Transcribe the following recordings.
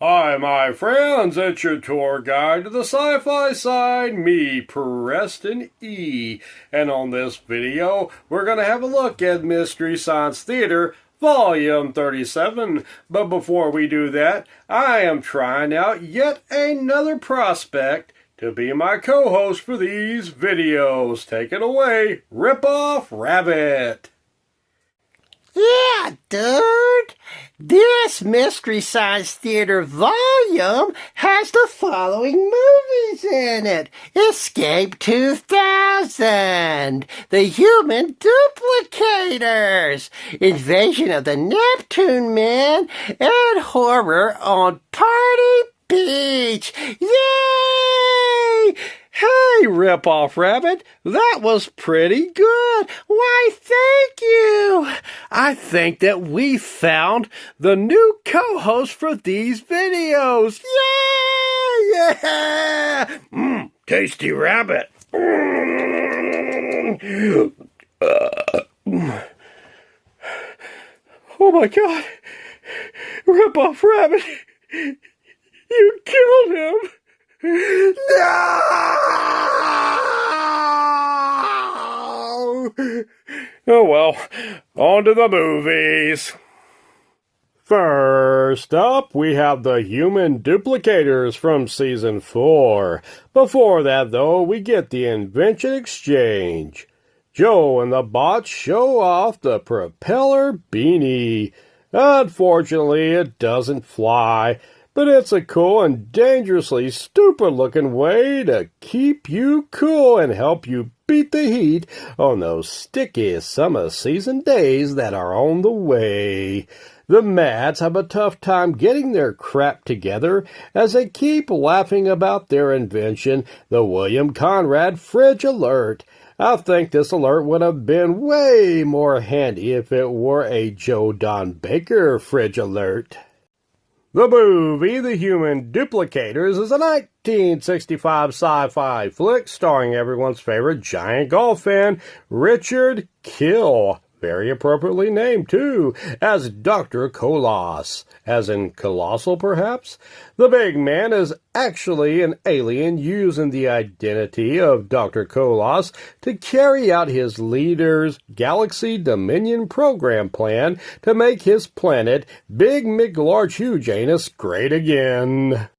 Hi, my friends, it's your tour guide to the sci-fi side, me, Preston E. And on this video, we're going to have a look at Mystery Science Theater, Volume 37. But before we do that, I am trying out yet another prospect to be my co-host for these videos. Take it away, Rip Off Rabbit. Yeah, dude. This Mystery Science Theater volume has the following movies in it. Escape 2000, The Human Duplicators, Invasion of the Neptune Men, and Horror on Party Beach. Yay! Hey, Rip-Off Rabbit, that was pretty good. Why, thank you. I think that we found the new co-host for these videos. Yay! Yeah! Tasty rabbit. Oh, my God. Rip-Off Rabbit, you killed him. No! Oh well, on to the movies. First up, we have the Human Duplicators from Season 4. Before that, though, we get the Invention Exchange. Joe and the bots show off the propeller beanie. Unfortunately, it doesn't fly, but it's a cool and dangerously stupid-looking way to keep you cool and help you beat the heat on those sticky summer season days that are on the way. The Mads have a tough time getting their crap together as they keep laughing about their invention, the William Conrad Fridge Alert. I think this alert would have been way more handy if it were a Joe Don Baker Fridge Alert. The movie The Human Duplicators is a 1965 sci-fi flick starring everyone's favorite giant golf fan, Richard Kiel. Very appropriately named, too, as Dr. Kolos, as in colossal, perhaps. The big man is actually an alien using the identity of Dr. Kolos to carry out his leader's Galaxy Dominion program plan to make his planet, Big McLarge Huge Anus, great again.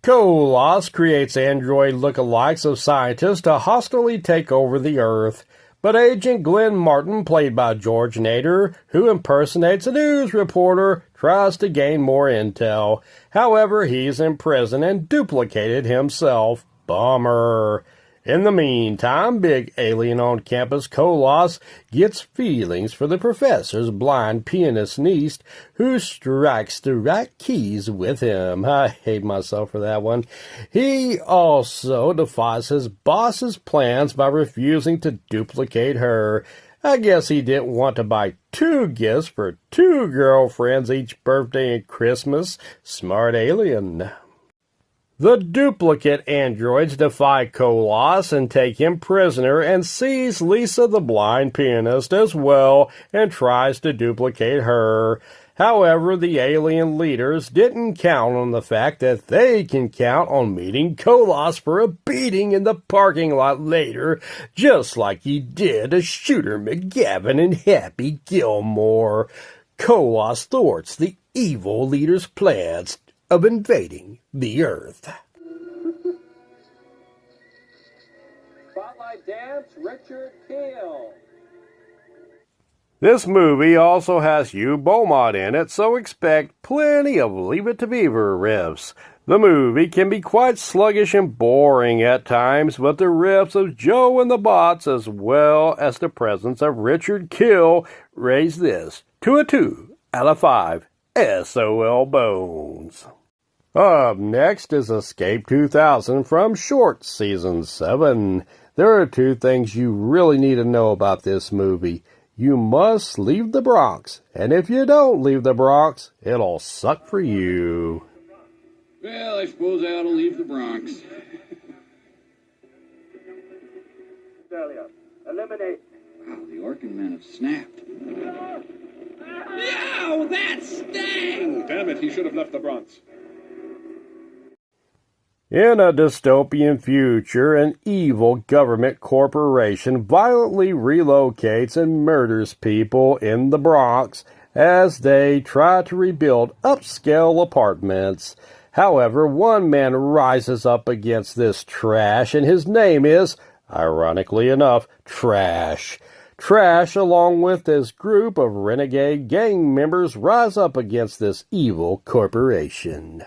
Kolos creates android lookalikes of scientists to hostilely take over the Earth. But Agent Glenn Martin, played by George Nader, who impersonates a news reporter, tries to gain more intel. However, he's in prison and duplicated himself. Bummer. In the meantime, big alien on campus Kolos gets feelings for the professor's blind pianist niece, who strikes the right keys with him. I hate myself for that one. He also defies his boss's plans by refusing to duplicate her. I guess he didn't want to buy 2 gifts for 2 girlfriends each birthday and Christmas. Smart alien. The duplicate androids defy Kolos and take him prisoner and seize Lisa the blind pianist as well and tries to duplicate her. However, the alien leaders didn't count on the fact that they can count on meeting Kolos for a beating in the parking lot later, just like he did to Shooter McGavin and Happy Gilmore. Kolos thwarts the evil leader's plans of invading the Earth. Spotlight Dance, Richard Kiel. This movie also has Hugh Beaumont in it, so expect plenty of Leave It to Beaver riffs. The movie can be quite sluggish and boring at times, but the riffs of Joe and the bots, as well as the presence of Richard Kiel, raise this to a 2 out of 5 SOL bones. Up next is Escape 2000 from Short Season 7. There are 2 things you really need to know about this movie. You must leave the Bronx, and if you don't leave the Bronx, it'll suck for you. Well, I suppose I ought to leave the Bronx. Eliminate. Wow, the Orkin men have snapped. Yow, that stang! Damn it, he should have left the Bronx. In a dystopian future, an evil government corporation violently relocates and murders people in the Bronx as they try to rebuild upscale apartments. However, one man rises up against this trash, and his name is, ironically enough, Trash. Trash, along with his group of renegade gang members, rise up against this evil corporation.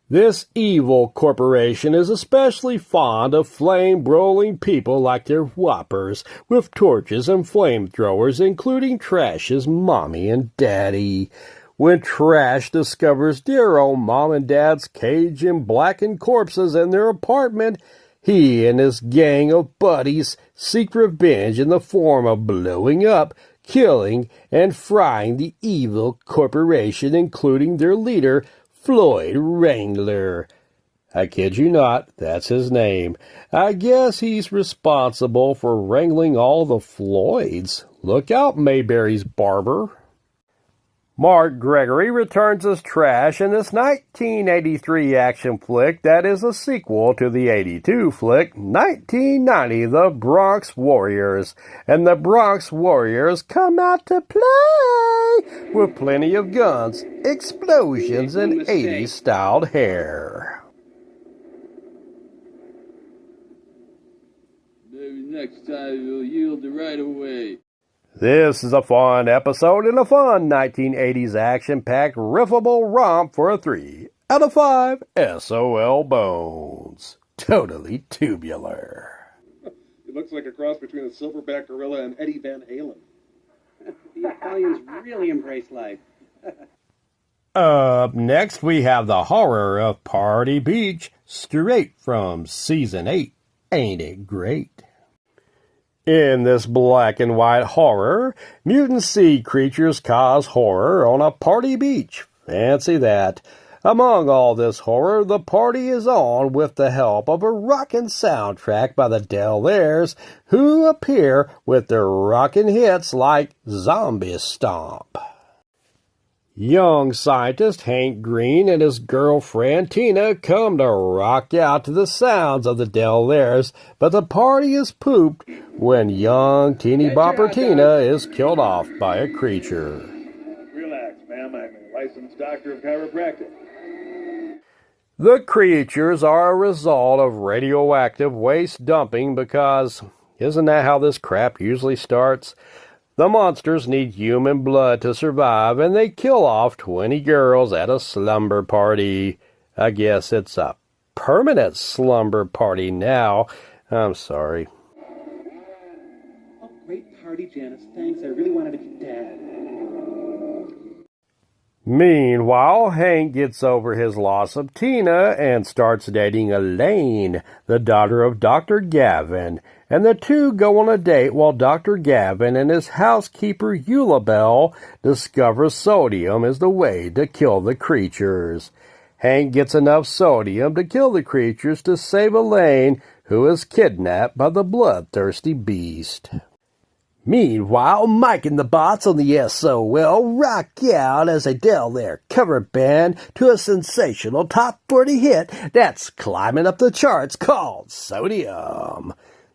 This evil corporation is especially fond of flame-broiling people like their whoppers with torches and flamethrowers, including Trash's mommy and daddy. When Trash discovers dear old mom and dad's caged in blackened corpses in their apartment, he and his gang of buddies seek revenge in the form of blowing up, killing, and frying the evil corporation, including their leader, Floyd Wrangler. I kid you not, that's his name. I guess he's responsible for wrangling all the Floyds. Look out, Mayberry's barber. Mark Gregory returns as Trash in this 1983 action flick that is a sequel to the 82 flick 1990 The Bronx Warriors. And the Bronx Warriors come out to play with plenty of guns, explosions, and 80s styled hair. Maybe next time you'll yield the right of way. This is a fun episode and a fun 1980s action-packed riffable romp for a 3 out of 5 SOL bones. Totally tubular. It looks like a cross between a silverback gorilla and Eddie Van Halen. The Italians really embrace life. Up next, we have the horror of Party Beach, straight from Season 8. Ain't it great? In this black and white horror, mutant sea creatures cause horror on a party beach. Fancy that. Among all this horror, the party is on with the help of a rockin' soundtrack by the Del-Airs, who appear with their rockin' hits like Zombie Stomp. Young scientist Hank Green and his girlfriend Tina come to rock out to the sounds of the Del-Airs, but the party is pooped when young teeny bopper Tina is killed off by a creature. Relax, ma'am. I'm a licensed doctor of chiropractic. The creatures are a result of radioactive waste dumping because isn't that how this crap usually starts? The monsters need human blood to survive, and they kill off 20 girls at a slumber party. I guess it's a permanent slumber party now. I'm sorry. Oh, great party, Janice. Thanks. I really wanted to be Dad. Meanwhile, Hank gets over his loss of Tina and starts dating Elaine, the daughter of Dr. Gavin, and the two go on a date while Dr. Gavin and his housekeeper Eulabelle discover sodium is the way to kill the creatures. Hank gets enough sodium to kill the creatures to save Elaine, who is kidnapped by the bloodthirsty beast. Meanwhile, Mike and the Bots on the SOL rock out as a Del-Air cover band to a sensational top 40 hit that's climbing up the charts called Sodium.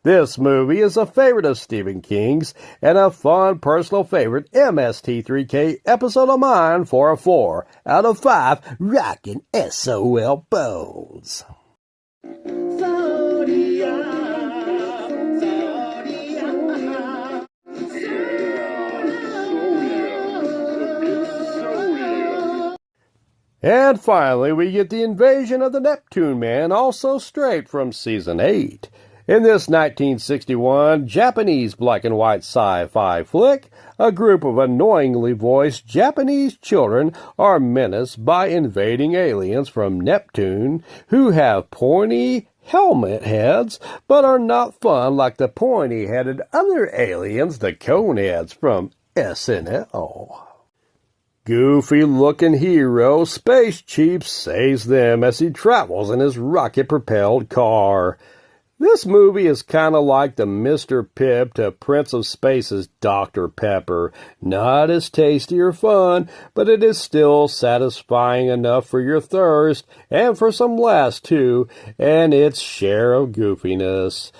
This movie is a favorite of Stephen King's and a fun personal favorite MST3K episode of mine for a 4 out of 5 rockin' SOL bones. And finally, we get the invasion of the Neptune Man, also straight from Season 8. In this 1961 Japanese black and white sci-fi flick, a group of annoyingly voiced Japanese children are menaced by invading aliens from Neptune who have pointy helmet heads but are not fun like the pointy-headed other aliens, the coneheads from SNL. Goofy-looking hero Space Chief saves them as he travels in his rocket-propelled car. This movie is kind of like the Mr. Pibb to Prince of Space's Dr. Pepper. Not as tasty or fun, but it is still satisfying enough for your thirst, and for some laughs too, and its share of goofiness.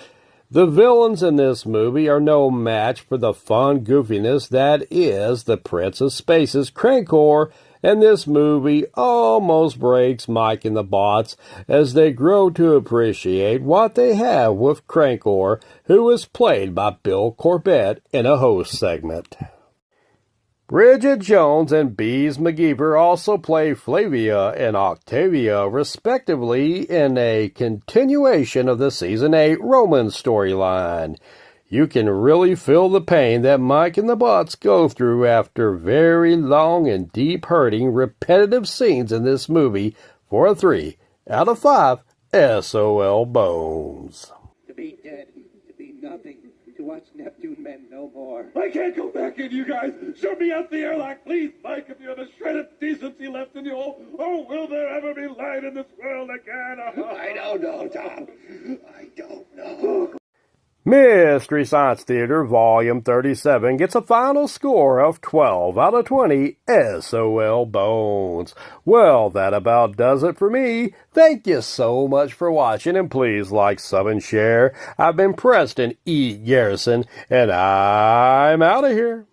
The villains in this movie are no match for the fun goofiness that is the Prince of Space's Crankor, and this movie almost breaks Mike and the Bots as they grow to appreciate what they have with Crankor, who is played by Bill Corbett in a host segment. Bridget Jones and Bees McGeever also play Flavia and Octavia, respectively, in a continuation of the Season 8 Roman storyline. You can really feel the pain that Mike and the Bots go through after very long and deep hurting repetitive scenes in this movie for a 3 out of 5 SOL bones. To be dead, to be nothing, to watch Neptune men no more. I can't go back in, you guys. Shoot me out the airlock, please, Mike, if you have a shred of decency left in you. Oh, will there ever be light in this world again? I don't know, Tom. I don't know. Mystery Science Theater Volume 37 gets a final score of 12 out of 20 SOL bones. Well, that about does it for me. Thank you so much for watching, and please like, sub, and share. I've been Preston E. Garrison, and I'm out of here.